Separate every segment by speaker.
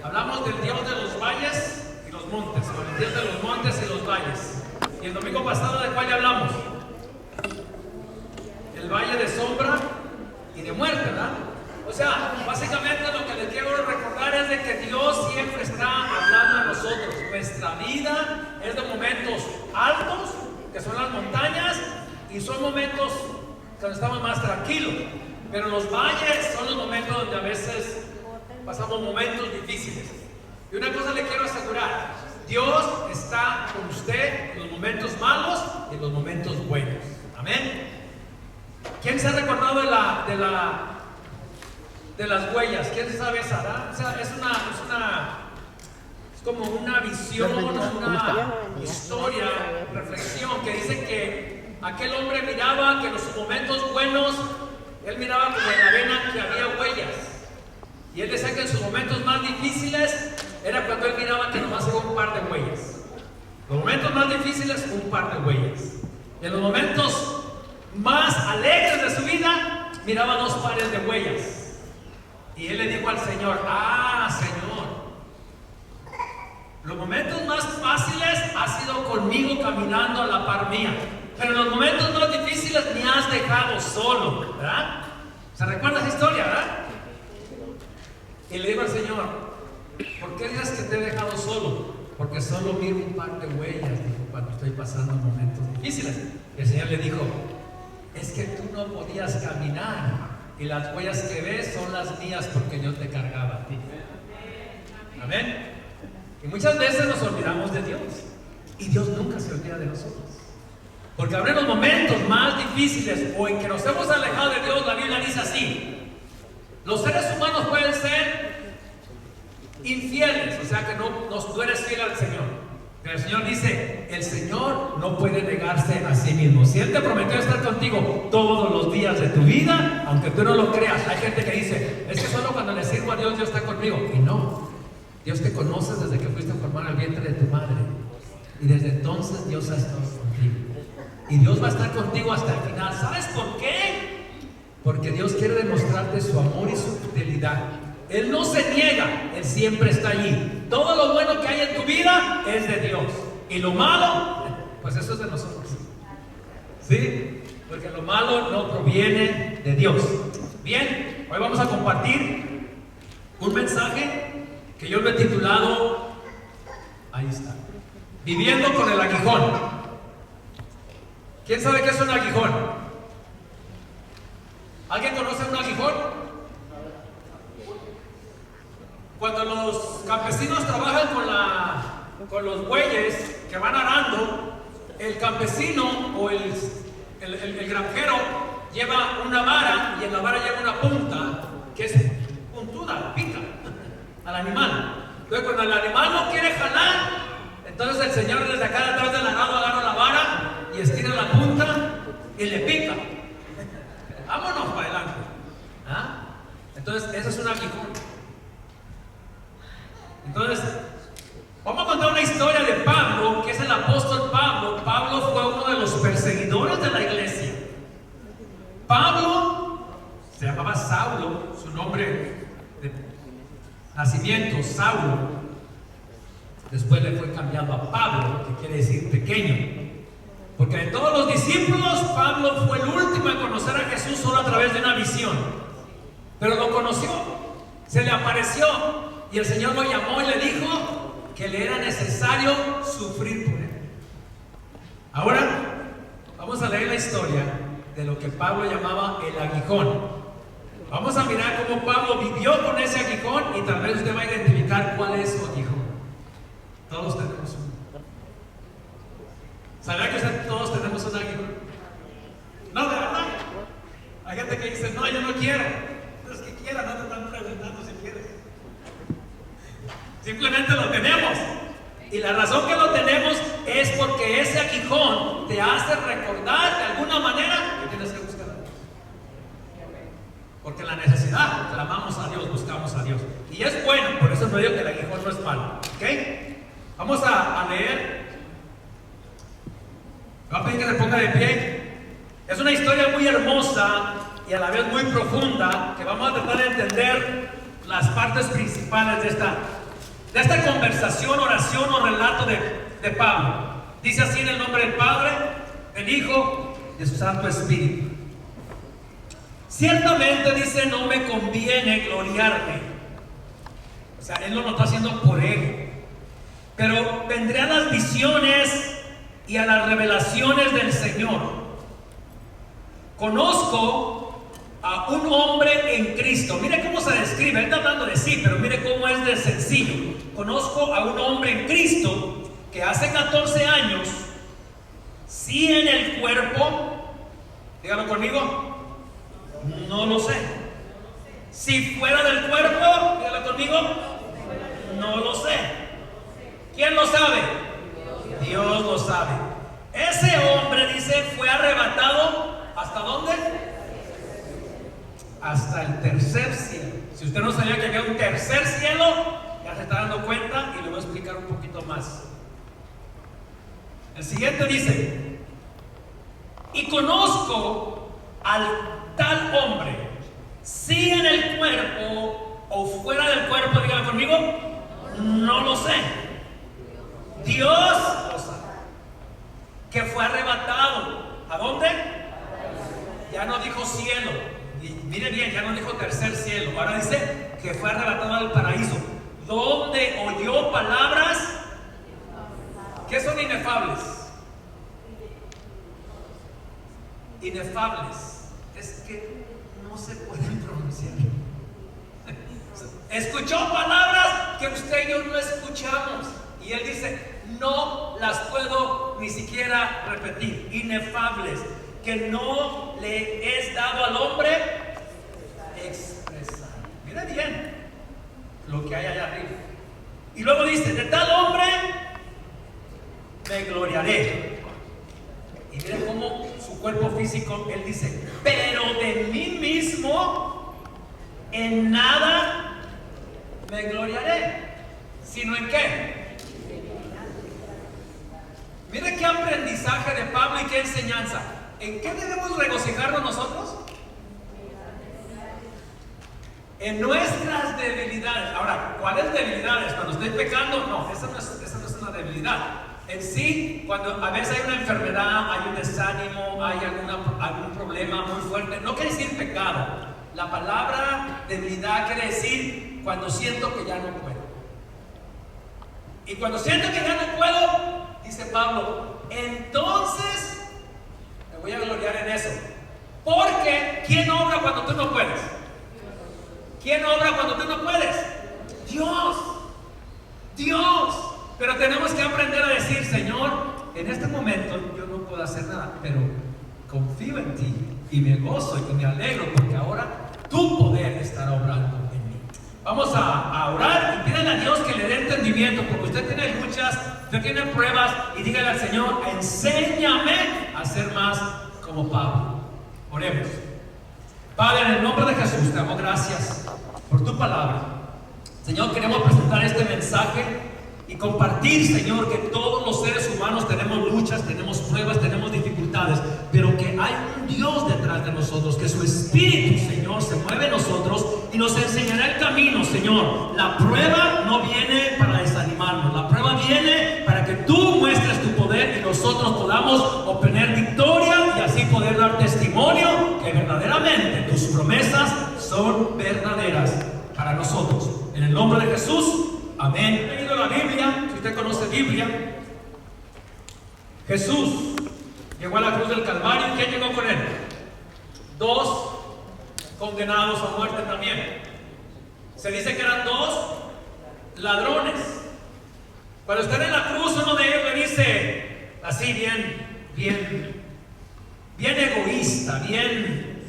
Speaker 1: Hablamos del Dios de los valles y los montes, o el Dios de los montes y los valles. Y el domingo pasado, ¿de cuál hablamos? El valle de sombra y de muerte, ¿verdad? O sea, básicamente lo que les quiero recordar es de que Dios siempre está hablando a nosotros. Nuestra vida es de momentos altos, que son las montañas, y son momentos donde estamos más tranquilos. Pero los valles son los momentos donde a veces pasamos momentos difíciles. Y una cosa le quiero asegurar: Dios está con usted en los momentos malos y en los momentos buenos. Amén. ¿Quién se ha recordado de las huellas? ¿Quién sabe esa? ¿Verdad? O sea, es como una visión, una historia, reflexión que dice que aquel hombre miraba que en los momentos buenos él miraba como en la arena que había huellas, y él decía que en sus momentos más difíciles era cuando él miraba que nomás había un par de huellas. Los momentos más difíciles, un par de huellas. Y en los momentos más alegres de su vida miraba dos pares de huellas. Y él le dijo al Señor: Señor, los momentos más fáciles has sido conmigo caminando a la par mía, pero en los momentos más difíciles me has dejado solo, ¿verdad? ¿Se recuerda esa historia, verdad? Y le dijo al Señor: ¿por qué dices que te he dejado solo? Porque solo miro un par de huellas, dijo, cuando estoy pasando momentos difíciles. Y el Señor le dijo: es que tú no podías caminar, y las huellas que ves son las mías, porque yo te cargaba a ti. Amén. Y muchas veces nos olvidamos de Dios, y Dios nunca se olvida de nosotros. Porque habrá los momentos más difíciles o en que nos hemos alejado de Dios. La Biblia dice así: los seres humanos pueden ser infieles, o sea que no eres fiel al Señor. Pero el Señor dice: el Señor no puede negarse a sí mismo. Si Él te prometió estar contigo todos los días de tu vida, aunque tú no lo creas. Hay gente que dice: es que solo cuando le sirvo a Dios, Dios está conmigo. Y no, Dios te conoce desde que fuiste a formar el vientre de tu madre, y desde entonces Dios ha estado contigo, y Dios va a estar contigo hasta el final. ¿Sabes por qué? Porque Dios quiere demostrarte su amor y su fidelidad. Él no se niega, Él siempre está allí. Todo lo bueno que hay en tu vida es de Dios, y lo malo, pues eso es de nosotros. ¿Sí? Porque lo malo no proviene de Dios. Bien, hoy vamos a compartir un mensaje que yo lo he titulado, ahí está, Viviendo con el aguijón. ¿Quién sabe qué es un aguijón? ¿Alguien conoce un aguijón? Cuando los campesinos trabajan con los bueyes que van arando, el campesino o el granjero lleva una vara, y en la vara lleva una punta que es puntuda, pica al animal. Entonces, cuando el animal no quiere jalar, entonces el Señor desde acá detrás del arado agarra la vara y estira la punta y le pica. Vámonos para adelante. ¿Ah? Entonces, eso es un aguijón. Entonces, vamos a contar una historia de Pablo, que es el apóstol Pablo. Pablo fue uno de los perseguidores de la iglesia. Pablo se llamaba Saulo, su nombre de nacimiento, Saulo. Después le fue cambiado a Pablo, que quiere decir pequeño. Porque de todos los discípulos, Pablo fue el último en conocer a Jesús solo a través de una visión. Pero lo conoció, se le apareció, y el Señor lo llamó y le dijo que le era necesario sufrir por él. Ahora vamos a leer la historia de lo que Pablo llamaba el aguijón. Vamos a mirar cómo Pablo vivió con ese aguijón, y tal vez usted va a identificar cuál es su aguijón. Todos tenemos uno. ¿Sabía que todos tenemos un aguijón? No, de verdad. Hay gente que dice: no, yo no quiero. Los que quieran, no te están preguntando si quieres. Simplemente lo tenemos. Y la razón que lo tenemos es porque ese aguijón te hace recordar de alguna manera que tienes que buscar a Dios. Porque la necesidad, clamamos a Dios, buscamos a Dios. Y es bueno, por eso no digo que el aguijón no es malo. ¿Ok? Vamos a leer. Voy a pedir que se ponga de pie. Es una historia muy hermosa y a la vez muy profunda, que vamos a tratar de entender las partes principales de esta de esta conversación, oración o relato de Pablo. Dice así: en el nombre del Padre, del Hijo, de su Santo Espíritu. Ciertamente, dice, no me conviene gloriarme. O sea, él no lo está haciendo por él. Pero vendré a las visiones y a las revelaciones del Señor. Conozco a un hombre en Cristo. Mire cómo se describe. Él está hablando de sí, pero mire cómo es de sencillo. Conozco a un hombre en Cristo que hace 14 años, sí en el cuerpo, dígalo conmigo, no lo sé. Si fuera del cuerpo, dígalo conmigo, no lo sé. ¿Quién lo sabe? Dios lo sabe. Ese hombre, dice, fue arrebatado. ¿Hasta dónde? Hasta el tercer cielo. Si usted no sabía que había un tercer cielo, ya se está dando cuenta y le voy a explicar un poquito más. El siguiente dice: y conozco al tal hombre, si en el cuerpo o fuera del cuerpo, dígalo conmigo, no lo sé. Dios lo sabe. Que fue arrebatado. ¿A dónde? Ya no dijo cielo. Y mire bien, ya no dijo tercer cielo. Ahora dice que fue arrebatado al paraíso, donde oyó palabras que son inefables. Inefables. Es que no se pueden pronunciar. Escuchó palabras que usted y yo no escuchamos. Y él dice: no las puedo ni siquiera repetir. Inefables. Que no le es dado al hombre expresar. Mira bien lo que hay allá arriba. Y luego dice: de tal hombre me gloriaré. Y mira cómo su cuerpo físico, él dice: pero de mí mismo en nada me gloriaré, sino en qué. Mira qué aprendizaje de Pablo y qué enseñanza. ¿En qué debemos regocijarnos nosotros? En nuestras debilidades. Ahora, ¿cuáles debilidades? Cuando estoy pecando, no, esa no es una debilidad. En sí, cuando a veces hay una enfermedad, hay un desánimo, hay algún problema muy fuerte, no quiere decir pecado. La palabra debilidad quiere decir cuando siento que ya no puedo. Y cuando siento que ya no puedo, dice Pablo, entonces me voy a gloriar en eso. Porque ¿quién obra cuando tú no puedes? ¿Quién obra cuando tú no puedes? Dios. Dios. Pero tenemos que aprender a decir: Señor, en este momento yo no puedo hacer nada, pero confío en ti y me gozo y me alegro porque ahora tu poder estará obrando en mí. Vamos a orar y pídele a Dios que le dé entendimiento, porque usted tiene luchas, usted tiene pruebas, y dígale al Señor: enséñame a ser más como Pablo. Oremos. Padre, en el nombre de Jesús te damos gracias por tu palabra. Señor, queremos presentar este mensaje y compartir, Señor, que todos los seres humanos tenemos luchas, tenemos pruebas, tenemos dificultades, pero que hay un Dios detrás de nosotros, que su Espíritu, Señor, se mueve en nosotros y nos enseñará el camino, Señor. La prueba no viene para desanimarnos, la prueba viene para que tú muestres tu poder y nosotros podamos obtener victoria y así poder dar testimonio que verdaderamente tus promesas son verdaderas para nosotros. En el nombre de Jesús. Amén. He leído la Biblia. Si usted conoce Biblia, Jesús llegó a la cruz del Calvario. ¿Y quién llegó con él? Dos condenados a muerte también. Se dice que eran dos ladrones. Cuando están en la cruz, uno de ellos le dice así, bien egoísta, bien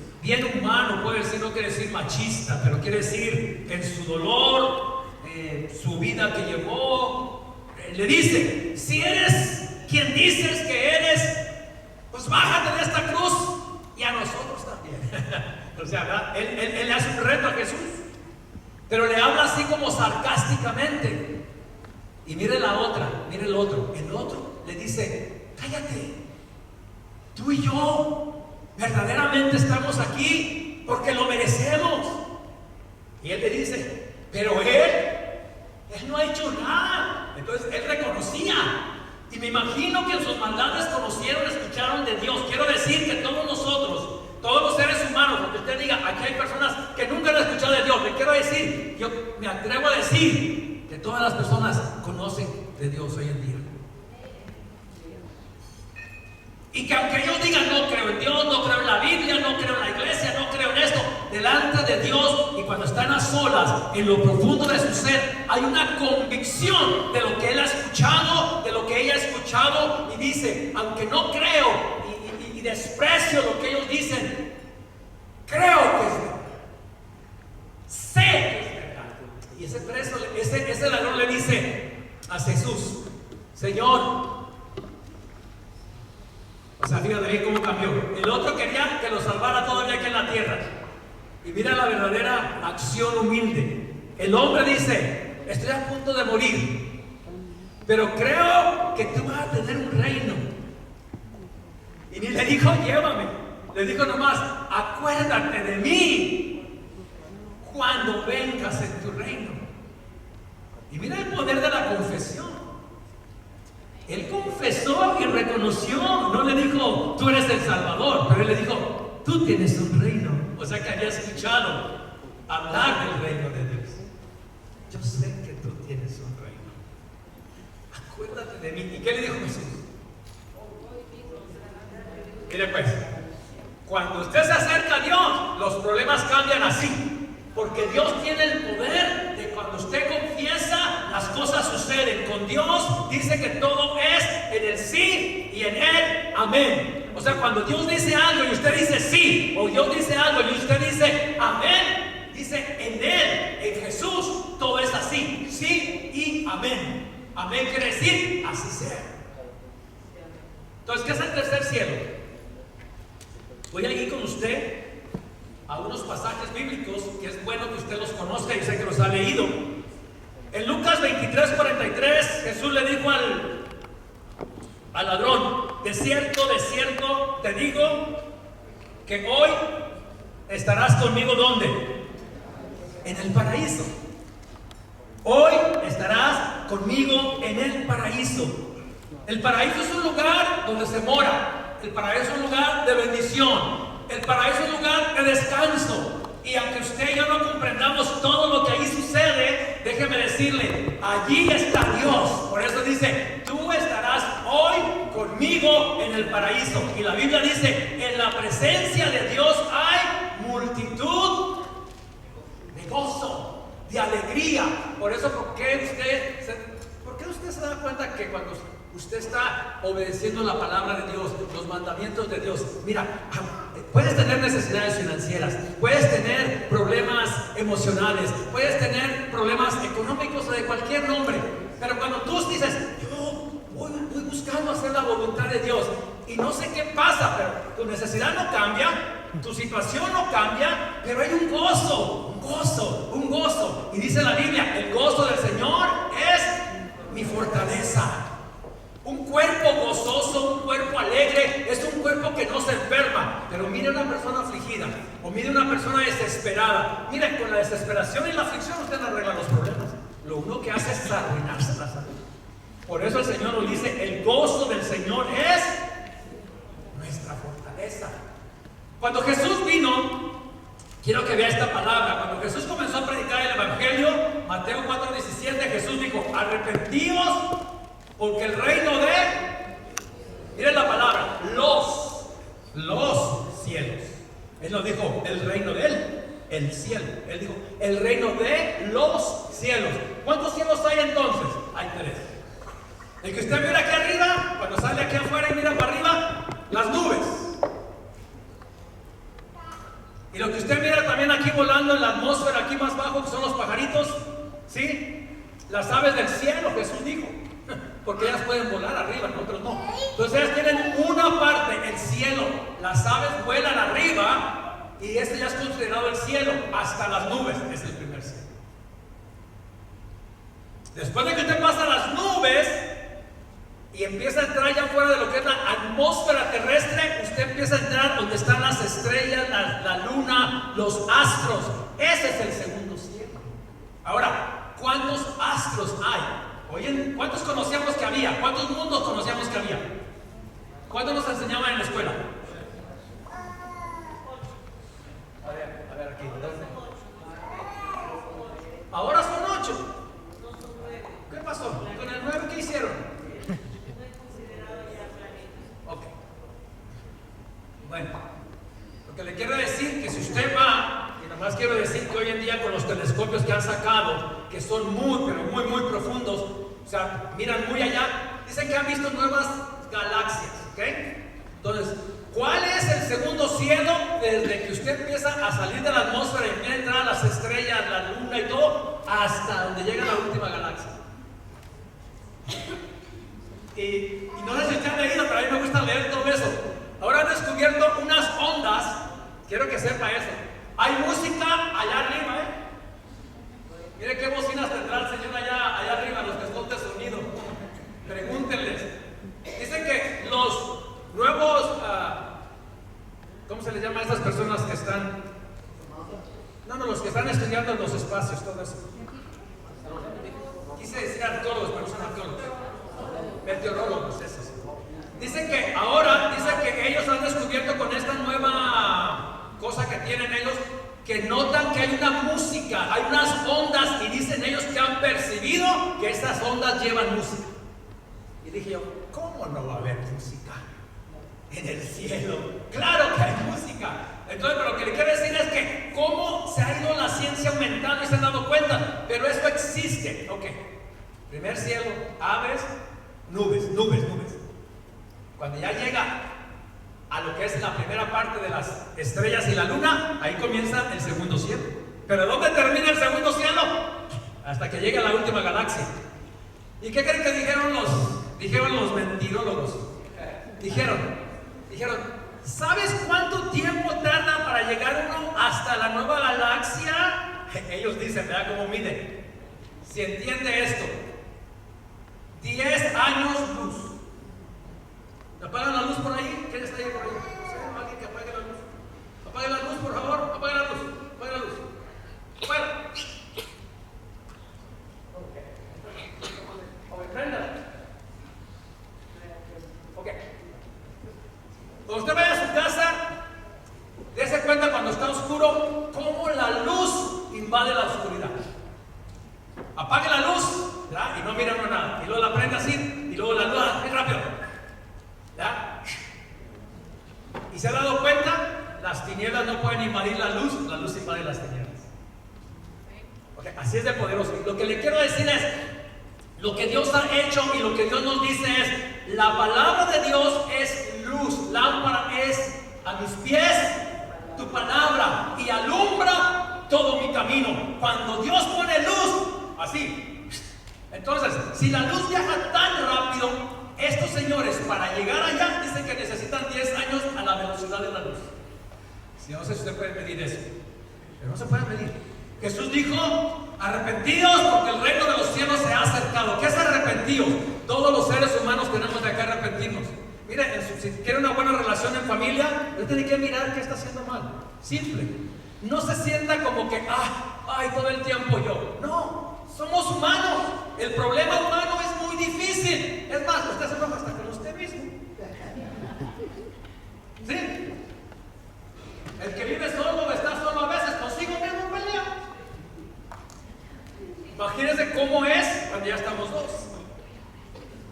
Speaker 1: humano, puede decir, no quiere decir machista, pero quiere decir en su dolor, su vida que llevó, le dice: si eres quien dices que eres, pues bájate de esta cruz y a nosotros también. O sea, él le hace un reto a Jesús, pero le habla así como sarcásticamente. Y mire la otra, mire el otro le dice: cállate, tú y yo verdaderamente estamos aquí porque lo merecemos. Y él le dice: pero él no ha hecho me imagino que en sus maldades conocieron, escucharon de Dios. Quiero decir que todos nosotros, todos los seres humanos, aunque usted diga, aquí hay personas que nunca han escuchado de Dios, le quiero decir, yo me atrevo a decir que todas las personas conocen de Dios hoy en día. Y que aunque ellos digan, no creo en Dios, no creo en la Biblia, no creo en la iglesia, no creo en esto, delante de Dios y cuando están a solas, en lo profundo de su ser, hay una convicción de lo que él ha escuchado, de lo que ella ha escuchado, y dice, aunque no creo y desprecio lo que ellos dicen, creo que es verdad, sé que es verdad. Y ese preso, ese ladrón le dice a Jesús, Señor, o sea, fíjate bien cómo cambió. El otro quería que lo salvara todavía aquí en la tierra. Y mira la verdadera acción humilde. El hombre dice, estoy a punto de morir, pero creo que tú vas a tener un reino. Y ni le dijo, llévame. Le dijo nomás, acuérdate de mí cuando vengas en tu reino. Y mira el poder de la confesión. Él confesó y reconoció, no le dijo, tú eres el Salvador, pero él le dijo, tú tienes un reino. O sea que había escuchado hablar del reino de Dios. Yo sé que tú tienes un reino. Acuérdate de mí. ¿Y qué le dijo Jesús? Mire pues, cuando usted se acerca a Dios, los problemas cambian así. Porque Dios tiene el poder de cuando usted confiesa, las cosas suceden. Con Dios dice que todo es en el sí y en el amén. O sea, cuando Dios dice algo y usted dice sí, o Dios dice algo y usted dice amén, dice en Él, en Jesús, todo es así, sí y amén. Amén quiere decir así sea. Entonces, ¿qué es el tercer cielo? Voy a ir con usted a unos pasajes bíblicos que es bueno que usted los conozca y sé que los ha leído. En Lucas 23:43, Jesús le dijo al ladrón, de cierto te digo que hoy estarás conmigo ¿dónde? En el paraíso. Hoy estarás conmigo en el paraíso. El paraíso es un lugar donde se mora. El paraíso es un lugar de bendición. El paraíso es un lugar de descanso. Y aunque usted y yo no comprendamos todo lo que ahí sucede, déjeme decirle, allí está Dios. Por eso dice, tú estarás hoy conmigo en el paraíso. Y la Biblia dice, en la presencia de Dios hay multitud de gozo, de alegría. Por eso, ¿por qué usted se da cuenta que cuando usted está obedeciendo la palabra de Dios, los mandamientos de Dios, mira, puedes tener necesidades financieras, puedes tener problemas emocionales, puedes tener problemas económicos o de cualquier nombre, pero cuando tú dices, yo voy buscando hacer la voluntad de Dios y no sé qué pasa, pero tu necesidad no cambia, tu situación no cambia, pero hay un gozo, un gozo. Y dice la Biblia, el gozo del Señor es mi fortaleza. Un cuerpo gozoso, un cuerpo alegre, es un cuerpo que no se enferma. Pero mire una persona afligida, o mire una persona desesperada. Mire, con la desesperación y la aflicción usted no arregla los problemas. Lo único que hace es arruinarse la salud. Por eso el Señor nos dice, el gozo del Señor es nuestra fortaleza. Cuando Jesús vino, quiero que vea esta palabra. Cuando Jesús comenzó a predicar el Evangelio, Mateo 4:17, Jesús dijo, arrepentíos, porque el reino de, miren la palabra, los cielos. Él no dijo el reino de él, el cielo. Él dijo el reino de los cielos. ¿Cuántos cielos hay entonces? Hay 3. El que usted mira aquí arriba, cuando sale aquí afuera y mira para arriba, las nubes. Y lo que usted mira también aquí volando en la atmósfera, aquí más bajo, que son los pajaritos, ¿sí? Las aves del cielo, Jesús dijo. Porque ellas pueden volar arriba, nosotros no. Entonces ellas tienen una parte, el cielo. Las aves vuelan arriba y este ya es considerado el cielo. Hasta las nubes es el primer cielo. Después de que usted pasa las nubes y empieza a entrar ya fuera de lo que es la atmósfera terrestre, usted empieza a entrar donde están las estrellas, la luna, los astros. Ese es el segundo cielo. Ahora, ¿cuántos astros hay? Oye, ¿cuántos conocíamos que había? ¿Cuántos mundos conocíamos que había? ¿Cuántos nos enseñaban en la escuela? A ver, aquí. Ahora son 8. ¿Qué pasó? ¿Con el 9 qué hicieron? Ok. Bueno, lo que le quiero decir que si usted va, y nomás quiero decir que hoy en día con los telescopios que han sacado, que son muy, pero muy, muy profundos, o sea, miran muy allá, dicen que han visto nuevas galaxias, ¿ok? Entonces, ¿cuál es el segundo cielo desde que usted empieza a salir de la atmósfera y empieza a entrar a las estrellas, la luna y todo, hasta donde llega la última galaxia? Y no sé si usted ha leído, pero a mí me gusta leer todo eso. Ahora han descubierto unas ondas, quiero que sepa eso. Hay música allá arriba, Mire qué bocinas tendrá el Señor allá arriba, los que son de sonido. Pregúntenles. Dicen que los nuevos, ¿cómo se les llama a estas personas que están? No, los que están estudiando en los espacios, todo eso. Quise decir arqueólogos, pero son arqueólogos. Meteorólogos, esos. Dicen que ahora, ellos han descubierto con esta nueva cosa que tienen ellos, que notan que hay una música, hay unas ondas, y dicen ellos que han percibido que esas ondas llevan música. Y dije yo, ¿cómo no va a haber música en el cielo? Claro que hay música. Entonces, pero lo que le quiero decir es que cómo se ha ido la ciencia aumentando y se han dado cuenta, pero esto existe. Ok, primer cielo, aves, nubes. Cuando ya llega a lo que es la primera parte de las estrellas y la luna, ahí comienza el segundo cielo. ¿Pero dónde termina el segundo cielo? Hasta que llega la última galaxia. ¿Y qué creen que dijeron los mentirólogos? Dijeron, ¿sabes cuánto tiempo tarda para llegar uno hasta la nueva galaxia? Ellos dicen, ¿verdad? ¿Cómo miden? Si entiende esto, 10 años luz. ¿Apagan la luz por ahí? ¿Quién está ahí por ahí? ¿Alguien que apague la luz? Apague la luz, por favor. Apague la luz. Apague la luz. Fuera. Ok, préndala. Ok. Cuando usted vaya a su casa, dése cuenta cuando está oscuro cómo la luz invade la oscuridad. Apague la luz, ¿verdad? Y no mira uno nada. Y luego la prende así, y luego la luz, muy rápido. ¿Ya? ¿Y se ha dado cuenta? Las tinieblas no pueden invadir la luz invade las tinieblas. Okay, así es de poderoso. Y lo que le quiero decir es, lo que Dios ha hecho y lo que Dios nos dice es, la palabra de Dios es luz, lámpara es a mis pies tu palabra y alumbra todo mi camino. Cuando Dios pone luz, así. Entonces, si la luz viaja tan rápido, estos señores para llegar allá dicen que necesitan 10 años a la velocidad de la luz. Si no sé si usted puede medir eso, pero no se puede medir. Jesús dijo, arrepentidos porque el reino de los cielos se ha acercado. ¿Qué es arrepentidos? Todos los seres humanos tenemos de acá arrepentirnos. Mire, si quiere una buena relación en familia, usted tiene que mirar qué está haciendo mal. Simple. No se sienta como que, ay, todo el tiempo yo. No, somos humanos. El problema humano es muy difícil. Es más, usted se enoja hasta con usted mismo. ¿Sí? El que vive solo o está solo a veces consigo mismo pelea. Imagínense cómo es cuando ya estamos dos.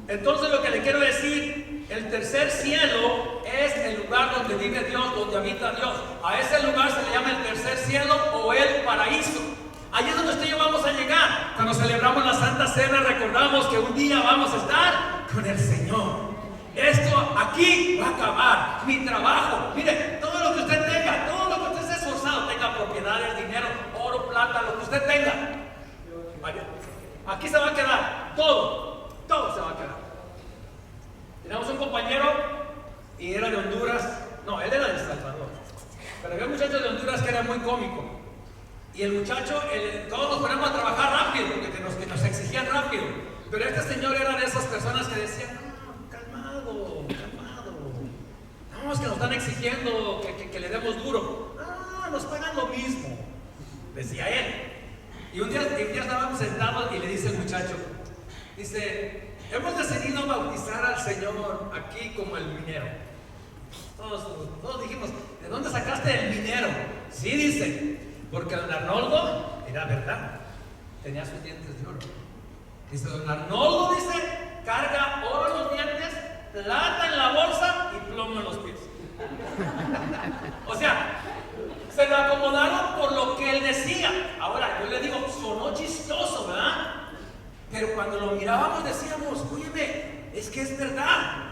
Speaker 1: Entonces lo que le quiero decir, el tercer cielo es el lugar donde vive Dios, donde habita Dios. A ese lugar se le llama el tercer cielo o el paraíso. Allí es donde usted y yo vamos a llegar. Cuando celebramos la Santa Cena recordamos que un día vamos a estar con el Señor. Esto aquí va a acabar. Mi trabajo, mire, todo lo que usted tenga, todo lo que usted se ha esforzado, tenga propiedades, dinero, oro, plata, lo que usted tenga, vaya, aquí se va a quedar, todo se va a quedar. Tenemos un compañero y era de Honduras, no, él era de El Salvador, pero había un muchacho de Honduras que era muy cómico. Y el muchacho, todos nos ponemos a trabajar rápido, porque que nos exigían rápido. Pero este señor era de esas personas que decían, no, calmado. No, es que nos están exigiendo que le demos duro. No, nos pagan lo mismo, decía él. Y un día estábamos sentados y le dice el muchacho, Dice, hemos decidido bautizar al Señor aquí como el minero. Todos dijimos, ¿de dónde sacaste el minero? Sí, dice, porque don Arnoldo, era verdad, tenía sus dientes de oro. Dice, don Arnoldo, dice, carga oro en los dientes, plata en la bolsa y plomo en los pies. O sea, se lo acomodaron por lo que él decía. Ahora, yo le digo, sonó chistoso, ¿verdad? Pero cuando lo mirábamos decíamos, óyeme, es que es verdad.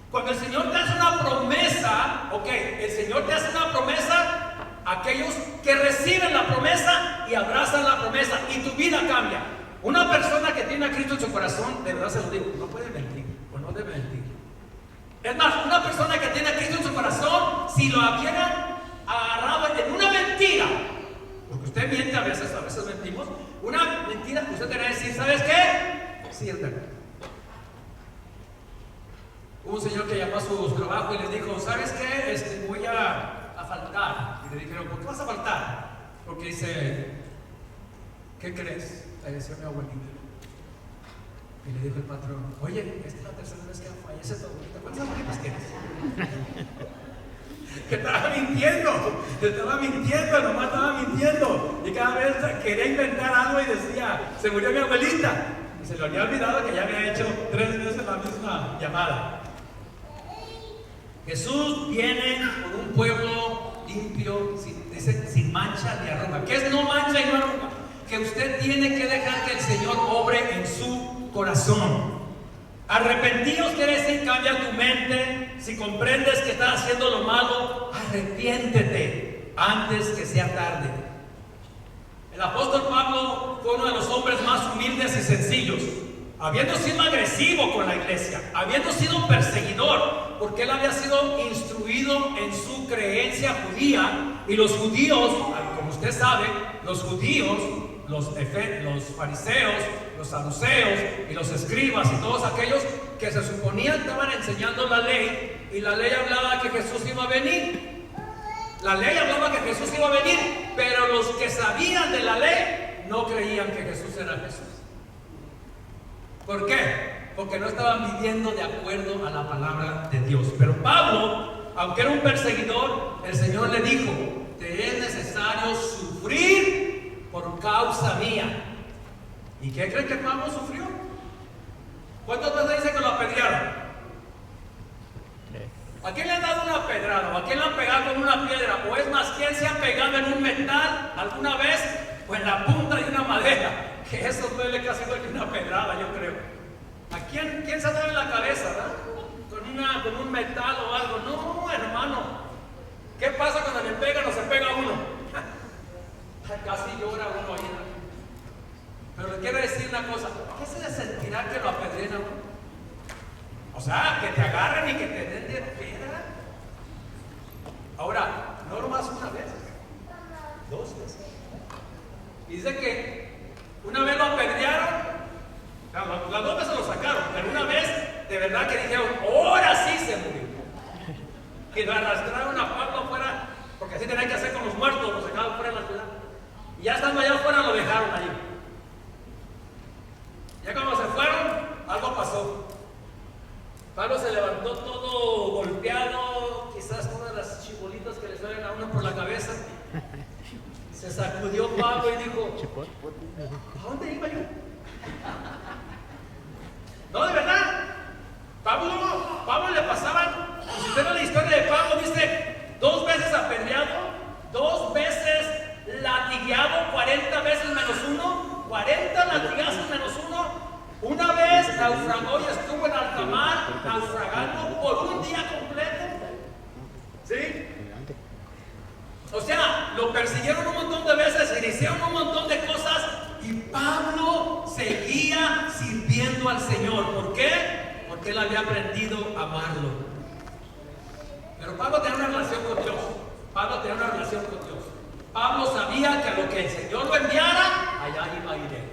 Speaker 1: Cuando el Señor te hace una promesa, el Señor te hace una promesa, aquellos que reciben la promesa y abrazan la promesa y tu vida cambia. Una persona que tiene a Cristo en su corazón, de verdad se lo digo, no puede mentir o no debe mentir. Es más, una persona que tiene a Cristo en su corazón, si lo hubieran agarrado en una mentira, porque usted miente a veces mentimos, una mentira, usted tendría que decir, ¿sabes qué? Sí, es verdad. Hubo un señor que llamó a su trabajo y le dijo, ¿sabes qué? Voy a faltar. Y le dijeron, ¿por qué vas a faltar? Porque dice, ¿qué crees? Le decía mi abuelita. Y le dijo el patrón, oye, esta es la tercera vez que fallece tu abuelita. ¿Cuántas abuelitas tienes? Que estaba mintiendo, nomás estaba mintiendo. Y cada vez quería inventar algo y decía, se murió mi abuelita. Y se le había olvidado que ya había hecho 3 veces la misma llamada. Jesús viene por un pueblo limpio, sin mancha ni arruga. ¿Qué es no mancha y no arruga? Que usted tiene que dejar que el Señor obre en su corazón. Arrepentíos quiere decir cambia tu mente. Si comprendes que estás haciendo lo malo, arrepiéntete antes que sea tarde. El apóstol Pablo fue uno de los hombres más humildes y sencillos, habiendo sido agresivo con la iglesia, habiendo sido perseguidor, porque él había sido instruido en su creencia judía. Y los judíos, como usted sabe, los judíos, los fariseos, los saduceos y los escribas y todos aquellos que se suponían estaban enseñando la ley, y la ley hablaba que Jesús iba a venir. La ley hablaba que Jesús iba a venir, pero los que sabían de la ley no creían que Jesús era Jesús. ¿Por qué? Porque no estaban viviendo de acuerdo a la palabra de Dios. Pero Pablo, aunque era un perseguidor, el Señor le dijo, te es necesario sufrir por causa mía. ¿Y qué creen que Pablo sufrió? ¿Cuántas veces dice que lo apedrearon? ¿A quién le han dado una pedrada? ¿O a quién le han pegado con una piedra? O es más, ¿quién se ha pegado en un metal alguna vez? O en la punta de una madera. Que eso duele casi igual que una pedrada, yo creo. ¿A quién se ha dado en la cabeza, verdad? Con un metal o algo. No, hermano. ¿Qué pasa cuando le pegan o se pega uno? Casi llora uno ahí. Pero le quiero decir una cosa. ¿Qué se le sentirá que lo apedreen a uno? O sea, que te agarren y que te den de piedra. Ahora, no nomás una vez, 2 veces. Y dice que una vez lo apedrearon, las 2 veces lo sacaron, pero una vez de verdad que dijeron, ahora sí se murió. Que lo arrastraron a Pablo afuera, porque así tenían que hacer con los muertos, los sacaban fuera de la ciudad. Y ya estando allá afuera lo dejaron allí. Ya cuando se fueron, algo pasó. Pablo se levantó todo golpeado, quizás una de las chibolitas que le salen a uno por la cabeza. Se sacudió Pablo y dijo, ¿a dónde iba yo? No, de verdad. Pablo le pasaban, si usted ve la historia de Pablo, dice, 2 veces apedreado, 2 veces latigueado, 40 veces menos 1, 40 latigazos menos 1. Una vez naufragó y estuvo en alta mar, naufragando por un día completo. ¿Sí? O sea, lo persiguieron un montón de veces, se le hicieron un montón de cosas, y Pablo seguía sirviendo al Señor. ¿Por qué? Porque él había aprendido a amarlo. Pero Pablo tenía una relación con Dios. Pablo sabía que a lo que el Señor lo enviara, allá iba a ir él.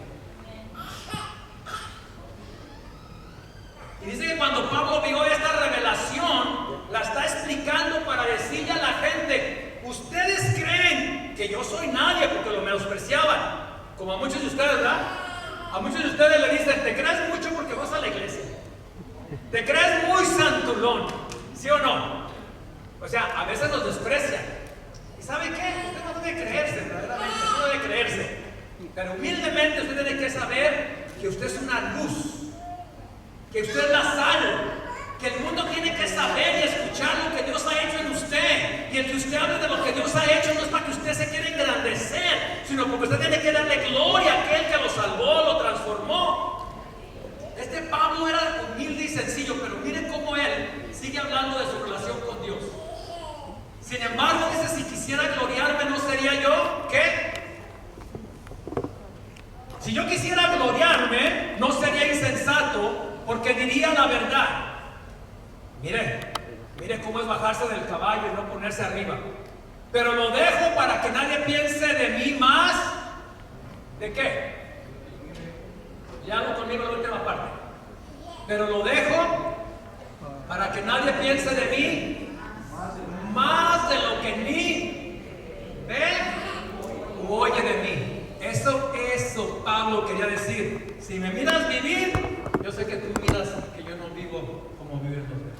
Speaker 1: Y dice que cuando Pablo vio esta revelación, la está explicando para decirle a la gente, ustedes creen que yo soy nadie porque lo menospreciaban, como a muchos de ustedes, ¿verdad? A muchos de ustedes le dicen, te crees mucho porque vas a la iglesia. Te crees muy santulón, ¿sí o no? O sea, a veces nos desprecian. ¿Y sabe qué? Usted no debe creerse, verdaderamente, no debe creerse. Pero humildemente usted tiene que saber que usted es una luz, que usted es la sal, que el mundo tiene que saber y escuchar lo que Dios ha hecho en usted. Y el que usted hable de lo que Dios ha hecho no es para que usted se quiera engrandecer, sino porque usted tiene que darle gloria a aquel que lo salvó, lo transformó. Este Pablo era humilde y sencillo, pero miren cómo él sigue hablando de su relación con Dios. Sin embargo, dice, si quisiera gloriarme, ¿no sería yo? ¿Qué? Si yo quisiera gloriarme, no sería insensato, porque diría la verdad. Mire cómo es bajarse del caballo y no ponerse arriba. Pero lo dejo para que nadie piense de mí más. ¿De qué? Léalo conmigo la última parte. Pero lo dejo para que nadie piense de mí más de lo que ni ve o oye de mí. Eso Pablo quería decir. Si me miras vivir, yo sé que tú miras que yo no vivo como viven los demás.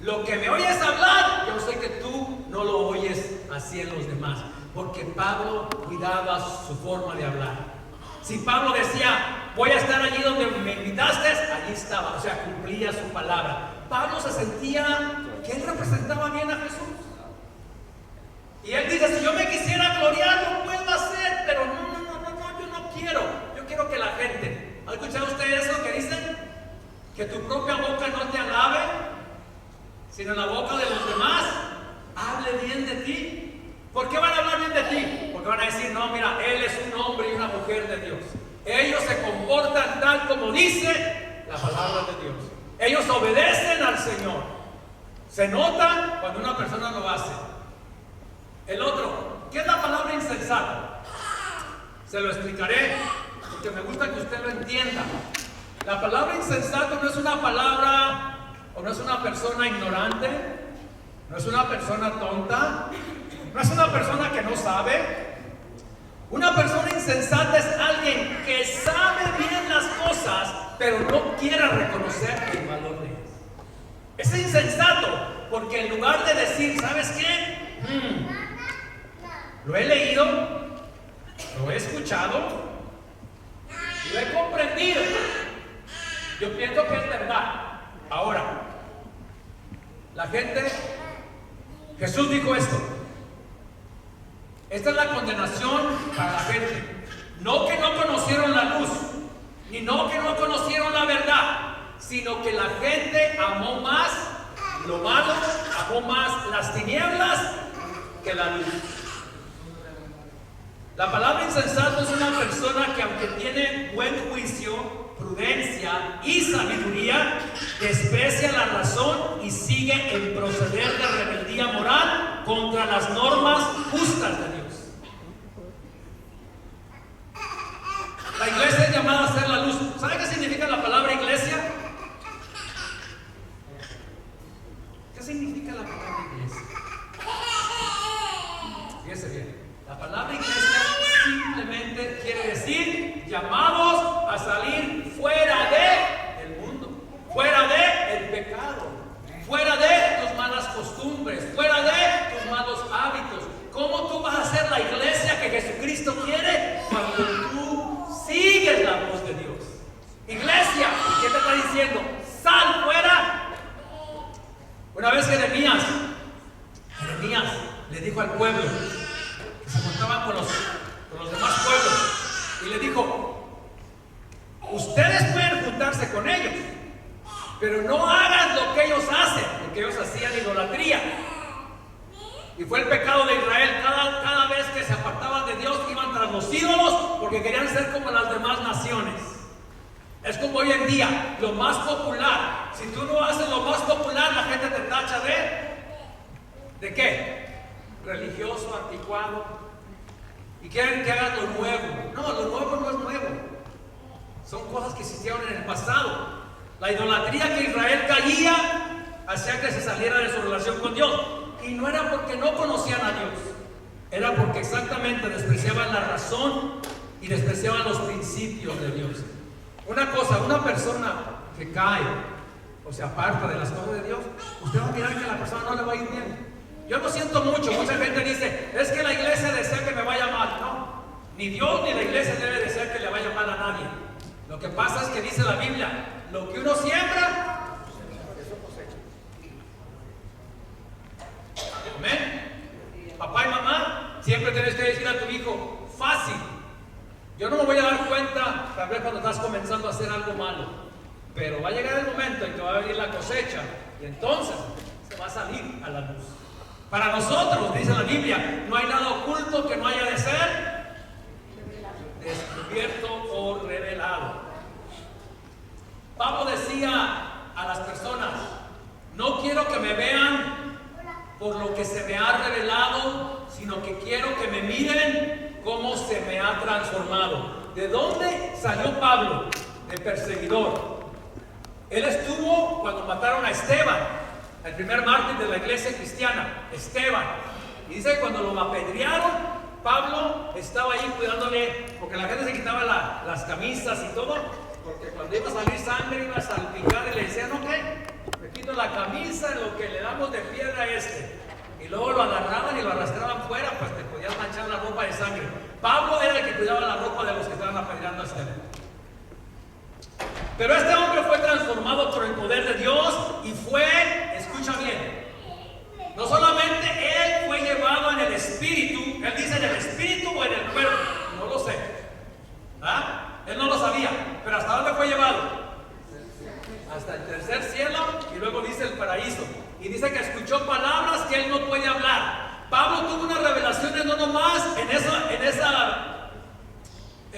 Speaker 1: Lo que me oyes hablar, yo sé que tú no lo oyes así en los demás, porque Pablo cuidaba su forma de hablar. Si Pablo decía, voy a estar allí donde me invitaste, allí estaba, o sea, cumplía su palabra. Pablo se sentía que él representaba bien a Jesús. Y él dice, si yo me quisiera gloriar, lo puedo hacer, pero no, yo no quiero. Yo quiero que la gente, ¿ha escuchado usted eso que dicen? Que tu propia boca no te alabe, sino la boca de los demás hable bien de ti. ¿Por qué van a hablar bien de ti? Porque van a decir, no, mira, él es un hombre y una mujer de Dios. Ellos se comportan tal como dice la palabra de Dios. Ellos obedecen al Señor. Se nota cuando una persona lo hace. El otro, ¿qué es la palabra insensato? Se lo explicaré, porque me gusta que usted lo entienda. La palabra insensato no es una palabra, o no es una persona ignorante, no es una persona tonta, no es una persona que no sabe. Una persona insensata es alguien que sabe bien las cosas, pero no quiere reconocer el valor de ellas. Es insensato, porque en lugar de decir, ¿sabes qué? Lo he leído, lo he escuchado, lo he comprendido. Yo pienso que es verdad. Ahora, la gente, Jesús dijo esto. Esta es la condenación para la gente. No que no conocieron la luz, ni no que no conocieron la verdad, sino que la gente amó más lo malo, amó más las tinieblas que la luz. La palabra insensato es una persona que, aunque tiene buen juicio, prudencia y sabiduría, desprecia la razón y sigue en proceder de rebeldía moral contra las normas justas de Dios. La iglesia es llamada a ser la luz. ¿Sabe qué significa la palabra iglesia? ¿Qué significa la palabra iglesia? Fíjese bien. La palabra iglesia simplemente quiere decir llamados a salir fuera del mundo, fuera del pecado, fuera de tus malas costumbres, fuera de tus malos hábitos. ¿Cómo tú vas a ser la iglesia que Jesucristo quiere? Cuando tú sigues la voz de Dios. Iglesia, ¿qué te está diciendo? Sal fuera. Una vez Jeremías le dijo al pueblo, se juntaban con los demás pueblos, y le dijo, ustedes pueden juntarse con ellos, pero no hagan lo que ellos hacen, porque ellos hacían idolatría. Y fue el pecado de Israel. Cada vez que se apartaban de Dios, iban tras los ídolos, porque querían ser como las demás naciones. Es como hoy en día, lo más popular. Si tú no haces lo más popular, la gente te tacha ¿de qué? Religioso, anticuado, y quieren que hagas lo nuevo. No, lo nuevo no es nuevo. Son cosas que existieron en el pasado. La idolatría que Israel caía hacía que se saliera de su relación con Dios. Y no era porque no conocían a Dios, era porque exactamente despreciaban la razón y despreciaban los principios de Dios. Una cosa, una persona que cae o se aparta de las cosas de Dios, usted va a mirar que a la persona no le va a ir bien. Yo lo siento mucho, mucha gente dice, es que la iglesia desea que me vaya mal. No, ni Dios ni la iglesia debe desear que le vaya mal a nadie. Lo que pasa es que dice la Biblia, lo que uno siembra, eso cosecha. Amén. Papá y mamá, siempre tienes que decir a tu hijo, fácil. Yo no me voy a dar cuenta, tal vez cuando estás comenzando a hacer algo malo, pero va a llegar el momento en que va a venir la cosecha y entonces se va a salir a la luz. Para nosotros, dice la Biblia, no hay nada oculto que no haya de ser descubierto o revelado. Pablo decía a las personas, no quiero que me vean por lo que se me ha revelado, sino que quiero que me miren cómo se me ha transformado. ¿De dónde salió Pablo? De perseguidor. Él estuvo cuando mataron a Esteban, el primer mártir de la iglesia cristiana, Esteban. Y dice que cuando lo apedrearon, Pablo estaba ahí cuidándole, porque la gente se quitaba las camisas y todo, porque cuando iba a salir sangre iba a salpicar y le decían, ok, me quito la camisa, lo que le damos de piedra a este. Y luego lo agarraban y lo arrastraban fuera, pues te podías manchar la ropa de sangre. Pablo era el que cuidaba la ropa de los que estaban apedreando a Esteban. Pero este hombre fue transformado por el poder de Dios y fue, escucha bien, no solamente él fue llevado en el espíritu, él dice en el espíritu o en el cuerpo, no lo sé, ¿ah? Él no lo sabía, pero ¿hasta dónde fue llevado? Hasta el tercer cielo y luego dice el paraíso. Y dice que escuchó palabras que él no puede hablar. Pablo tuvo unas revelaciones no nomás en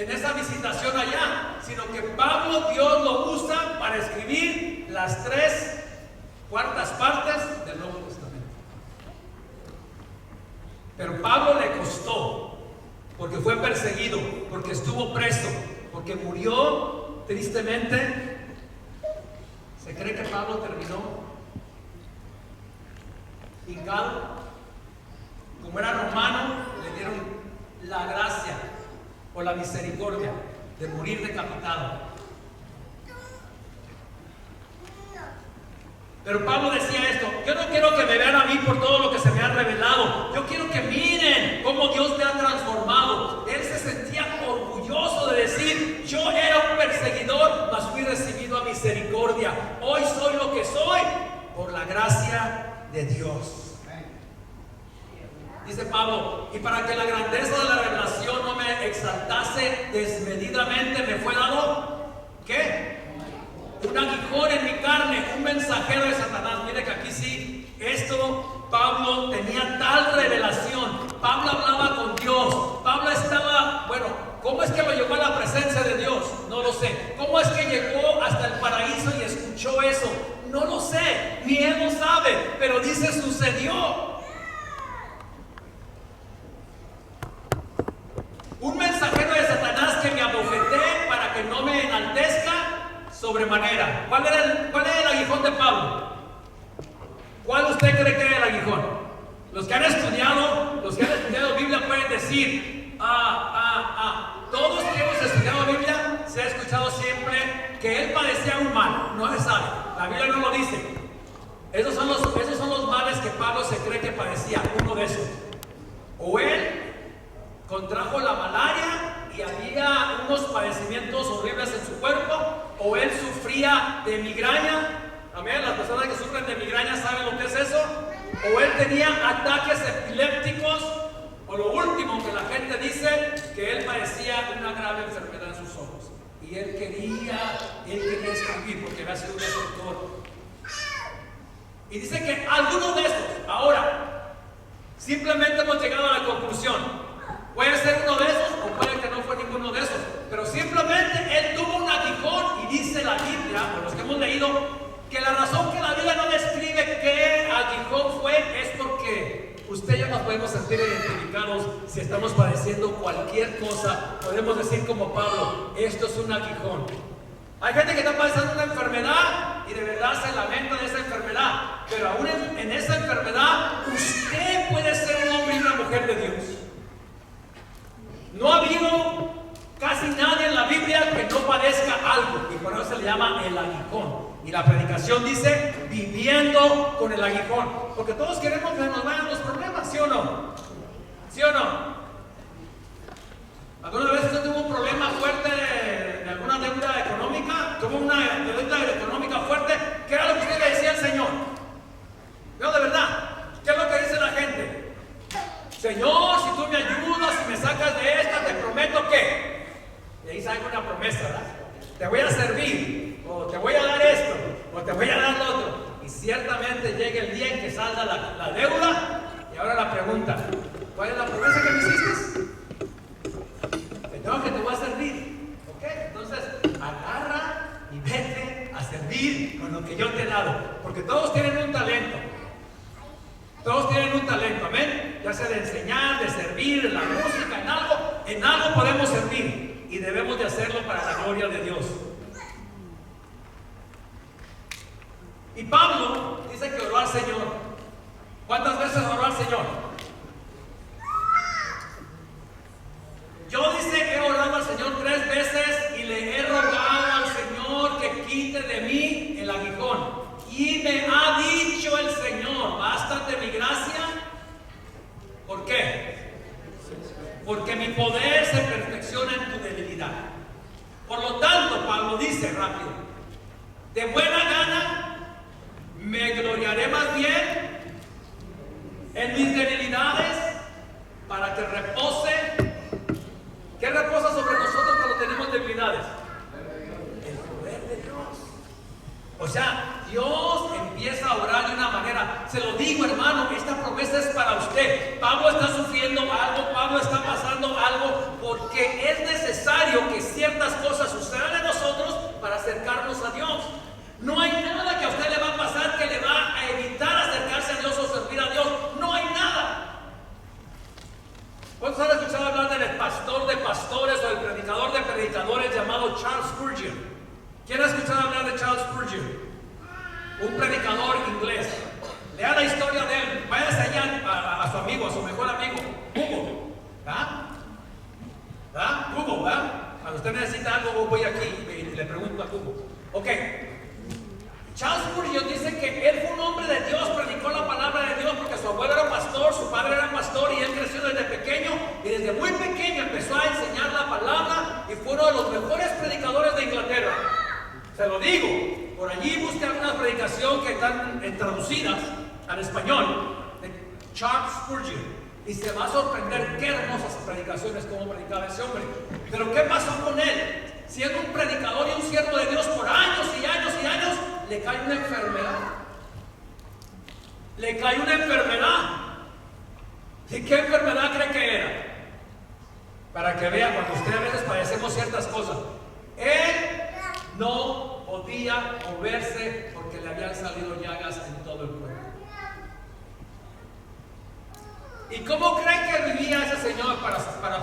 Speaker 1: esa visitación allá, sino que Pablo, Dios lo usa para escribir las 3/4 partes del Nuevo Testamento. Pero Pablo le costó, porque fue perseguido, porque estuvo preso, porque murió tristemente. Se cree que Pablo terminó hincado. Como era romano, le dieron la gracia o la misericordia de morir decapitado. Pero Pablo decía esto: yo no quiero que me vean a mí por todo lo que se me ha revelado, yo quiero que miren cómo Dios me ha transformado. Él se sentía orgulloso de decir: yo era un perseguidor, mas fui recibido a misericordia. Hoy soy lo que soy por la gracia de Dios. Dice Pablo: y para que la grandeza de la revelación no me exaltase desmedidamente, me fue dado, ¿qué? Un aguijón en mi carne, un mensajero de Satanás. Mire que aquí sí, esto, Pablo tenía tal revelación. Pablo hablaba con Dios. Pablo estaba, bueno, ¿cómo es que lo llevó a la presencia de Dios? No lo sé. ¿Cómo es que llegó hasta el paraíso y escuchó eso? No lo sé, ni él lo sabe, pero dice sucedió. Un mensajero de Satanás que me abofeté para que no me enaltezca sobremanera. ¿Cuál era el aguijón de Pablo? ¿Cuál usted cree que era el aguijón? Los que han estudiado Biblia pueden decir, todos que hemos estudiado Biblia se ha escuchado siempre que él padecía un mal. No se sabe, la Biblia no lo dice. Esos son los males que Pablo se cree que padecía, uno de esos. O él contrajo la malaria y había unos padecimientos horribles en su cuerpo, o él sufría de migraña. Amén, las personas que sufren de migraña saben lo que es eso. O él tenía ataques epilépticos, o lo último que la gente dice, que él padecía una grave enfermedad en sus ojos. Y él quería escribir porque había sido un escritor. Y dice que alguno de estos, ahora, simplemente hemos llegado a la conclusión. Puede ser uno de esos o puede que no fue ninguno de esos, pero simplemente él tuvo un aguijón. Y dice la Biblia, o los que hemos leído, que la razón que la Biblia no describe qué aguijón fue es porque usted y yo nos podemos sentir identificados. Si estamos padeciendo cualquier cosa, podemos decir como Pablo: esto es un aguijón. Hay gente que está padeciendo una enfermedad y de verdad se lamenta de esa enfermedad, pero aún en esa enfermedad usted puede ser un hombre y una mujer de Dios. No ha habido casi nadie en la Biblia que no padezca algo, y por eso se le llama el aguijón. Y la predicación dice viviendo con el aguijón, porque todos queremos que nos vayan los problemas, ¿sí o no? ¿Sí o no? ¿Alguna vez usted tuvo un problema fuerte de alguna deuda económica? ¿Tuvo una deuda económica fuerte? ¿Qué era lo que usted le decía al Señor? No, de verdad, ¿qué es lo que dice la gente? Señor, si tú me ayudas, si me sacas de esta, te prometo que... Y ahí sale una promesa, ¿verdad? Te voy a servir, o te voy a dar esto, o te voy a dar lo otro. Y ciertamente llega el día en que salga la deuda. Y ahora la pregunta, ¿cuál es la promesa que me hiciste? Señor, que te voy a servir. ¿Ok? Entonces, agarra y vete a servir con lo que yo te he dado. Porque todos tienen un talento. Todos tienen un talento, amén. Ya sea de enseñar, de servir, en la música, en algo podemos servir. Y debemos de hacerlo para la gloria de Dios. Y Pablo dice que oró al Señor. ¿Cuántas veces oró al Señor? Yo dice, he orado al Señor 3 veces y le he rogado al Señor que quite de mí el aguijón. Y me ha dicho el Señor, bástate mi gracia. ¿Por qué? Porque mi poder se perfecciona en tu debilidad. Por lo tanto, Pablo dice rápido, de buena gana me gloriaré más bien en mis debilidades para que repose. ¿Qué reposa sobre nosotros cuando tenemos debilidades? El poder de Dios. O sea, Dios empieza a orar de una manera. Se lo digo, hermano, esta promesa es para usted. Pablo está sufriendo algo, Pablo está pasando algo, porque es necesario que ciertas cosas sucedan en nosotros para acercarnos a Dios. No hay nada que a usted le va a pasar que le va a evitar acercarse a Dios o servir a Dios. No hay nada. ¿Cuántos han escuchado hablar del pastor de pastores o el predicador de predicadores llamado Charles Spurgeon? ¿Quién ha escuchado hablar de Charles Spurgeon? Un predicador inglés. Lea la historia de él. Váyase allá a su amigo, a su mejor amigo, Google. ¿Ah? ¿Ah? Google, ¿verdad? Cuando usted necesita algo, voy aquí y le pregunto a Google. Ok. Charles Spurgeon dice que él fue un hombre de Dios, predicó la palabra de Dios porque su abuelo era pastor, su padre era pastor y él creció desde pequeño y desde muy pequeño empezó a enseñar la palabra y fue uno de los mejores predicadores de Inglaterra. Se lo digo, por allí busque alguna predicación que están traducidas al español de Charles Spurgeon y se va a sorprender qué hermosas predicaciones como predicaba ese hombre. Pero ¿qué pasó con él? Siendo un predicador y un siervo de Dios por años y años y años, le cae una enfermedad. Le cae una enfermedad. ¿Y qué enfermedad cree que era? Para que vea, cuando usted a veces padecemos ciertas cosas. Él no podía moverse porque le habían salido llagas en todo el cuerpo. ¿Y cómo creen que vivía ese señor para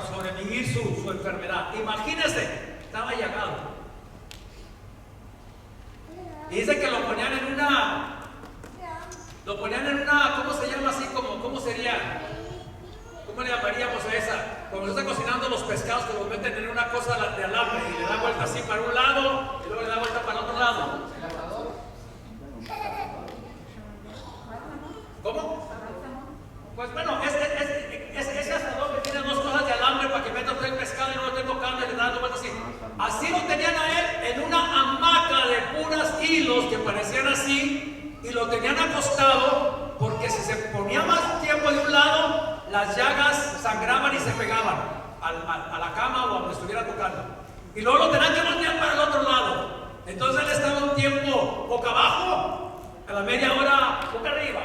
Speaker 1: sobrevivir su enfermedad? Imagínense, estaba llagado. Y dice que lo ponían en una, ¿cómo se llama así? ¿Cómo sería? ¿Cómo le llamaríamos a esa? Cuando se está cocinando los pescados, que los meten en una cosa de alambre y le da vuelta así para un lado y luego le da vuelta para el otro lado. ¿Cómo? Pues bueno, ese asador que tiene dos cosas de alambre para que meta usted el pescado y no lo esté tocando y le da dando vuelta así. Así lo tenían a él en una hamaca de puras hilos que parecían así y lo tenían acostado porque si se ponía más tiempo de un lado, las llagas sangraban y se pegaban a la cama o a donde estuviera tocando. Y luego lo tenían que voltear para el otro lado. Entonces él estaba un tiempo boca abajo, a la media hora boca arriba.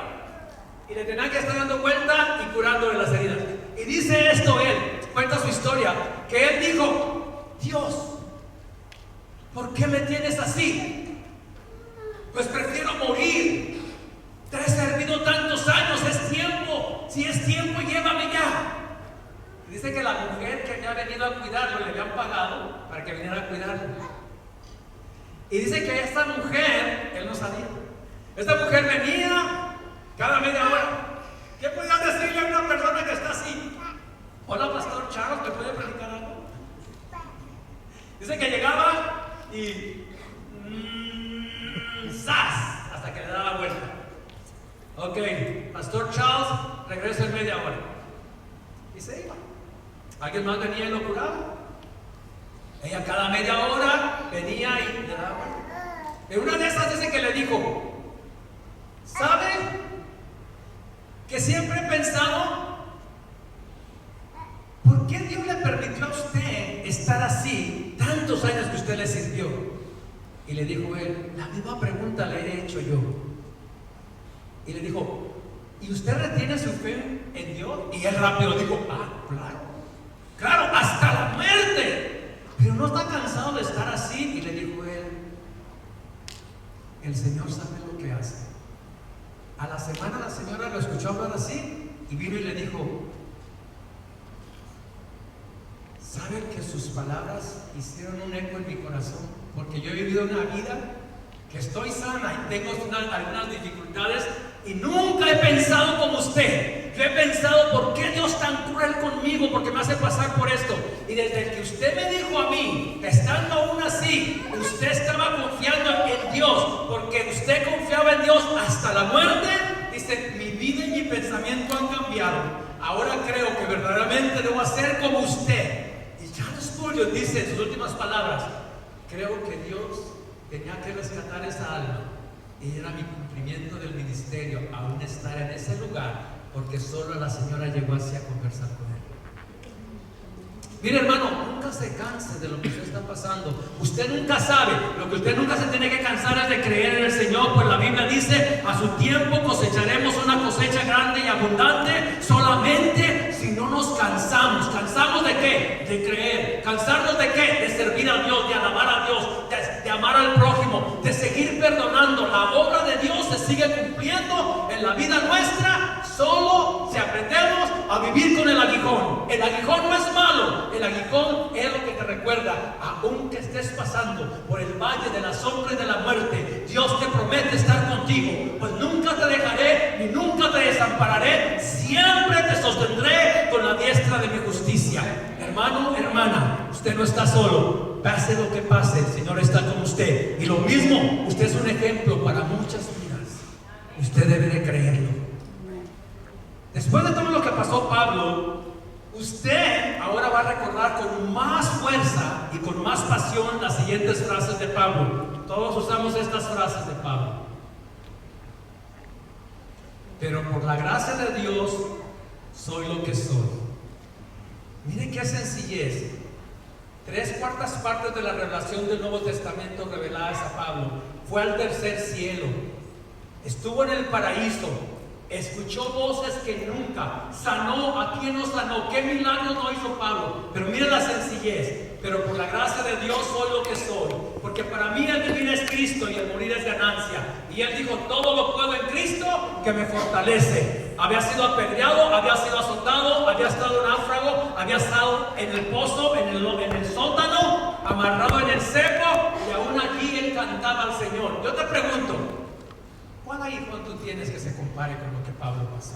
Speaker 1: Y le tenían que estar dando vuelta y curándole las heridas. Y dice esto él, cuenta su historia, que él dijo: Dios, ¿por qué me tienes así? Pues prefiero morir. Te he servido tantos años, es tiempo. Si es tiempo, llévame ya. Y dice que la mujer que había venido a cuidarlo le habían pagado para que viniera a cuidarlo. Y dice que esta mujer, él no sabía, esta mujer venía cada media hora. ¿Qué podías decirle a una persona que está así? Hola, Pastor Charles, ¿me puede predicar algo? Dice que llegaba y ¡zas! Hasta que le daba vuelta. Ok, Pastor Charles regresa en media hora. Y se iba. Alguien más venía y lo curaba. Ella cada media hora venía y le daba vuelta. En una de esas dice que le dijo: ¿sabe que siempre he pensado por qué Dios le permitió a usted estar así tantos años que usted le sirvió? Y le dijo él: la misma pregunta le he hecho yo. Y le dijo: ¿y usted retiene su fe en Dios? Y él rápido dijo: claro, hasta la muerte. Pero no está cansado de estar así. Y le dijo él: el Señor sabe lo que hace. A la semana la señora lo escuchó hablar así y vino y le dijo: ¿sabe que sus palabras hicieron un eco en mi corazón? Porque yo he vivido una vida que estoy sana y tengo algunas dificultades y nunca he pensado como usted. Yo he pensado: ¿por qué Dios tan cruel conmigo? Porque me hace pasar por esto. Y desde que usted me dijo a mí, estando aún así, usted estaba confiando en Dios, porque usted confiaba en Dios hasta la muerte, dice, mi vida y mi pensamiento han cambiado. Ahora creo que verdaderamente debo hacer como usted. Y Charles Spurgeon dice en sus últimas palabras: creo que Dios tenía que rescatar esa alma, y era mi cumplimiento del ministerio aún estar en ese lugar, porque solo la señora llegó así a conversar con él. Mire, hermano, nunca se canse de lo que usted está pasando. Usted nunca sabe. Lo que usted nunca se tiene que cansar es de creer en el Señor, pues la Biblia dice: a su tiempo cosecharemos una cosecha grande y abundante, solamente si no nos cansamos. ¿Cansamos de qué? De creer. ¿Cansarnos de qué? De servir a Dios, de alabar a Dios, de amar al prójimo, de seguir perdonando. La obra de Dios se sigue cumpliendo en la vida nuestra, solo si aprendemos a vivir con el aguijón. El aguijón no es malo. El aguijón es lo que te recuerda: aunque estés pasando por el valle de la sombra y de la muerte, Dios te promete estar contigo, pues nunca te dejaré ni nunca te desampararé, siempre te sostendré con la diestra de mi justicia. Hermano, hermana, usted no está solo. Pase lo que pase, el Señor está con usted. Y lo mismo, usted es un ejemplo para muchas vidas. Usted debe de creerlo. Después de todo lo que pasó Pablo, usted ahora va a recordar con más fuerza y con más pasión las siguientes frases de Pablo. Todos usamos estas frases de Pablo. Pero por la gracia de Dios soy lo que soy. Miren qué sencillez. 3/4 partes de la revelación del Nuevo Testamento reveladas a Pablo. Fue al tercer cielo, estuvo en el paraíso, escuchó voces que nunca, sanó a quien no sanó. ¿Qué milagros no hizo Pablo? Pero mire la sencillez. Pero por la gracia de Dios soy lo que soy, porque para mí el vivir es Cristo y el morir es ganancia. Y él dijo: todo lo puedo en Cristo que me fortalece. Había sido apedreado, había sido azotado, había estado náufrago, había estado en el pozo, en el sótano, amarrado en el cepo, y aún allí él cantaba al Señor. Yo te pregunto, ¿cuál hijo tú tienes que se compare con lo que Pablo pasó?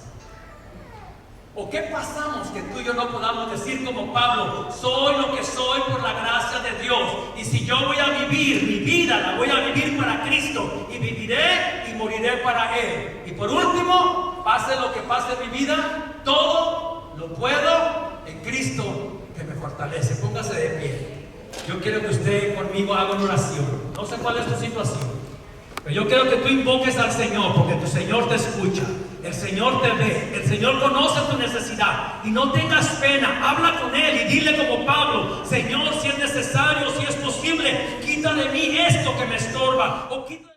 Speaker 1: ¿O qué pasamos que tú y yo no podamos decir como Pablo: soy lo que soy por la gracia de Dios? Y si yo voy a vivir mi vida, la voy a vivir para Cristo, y viviré y moriré para Él. Y por último, pase lo que pase en mi vida, todo lo puedo en Cristo que me fortalece. Póngase de pie. Yo quiero que usted conmigo haga una oración. No sé cuál es tu situación, pero yo quiero que tú invoques al Señor, porque tu Señor te escucha. El Señor te ve, el Señor conoce tu necesidad. Y no tengas pena, habla con Él y dile como Pablo: Señor, si es necesario, si es posible, quita de mí esto que me estorba, o quita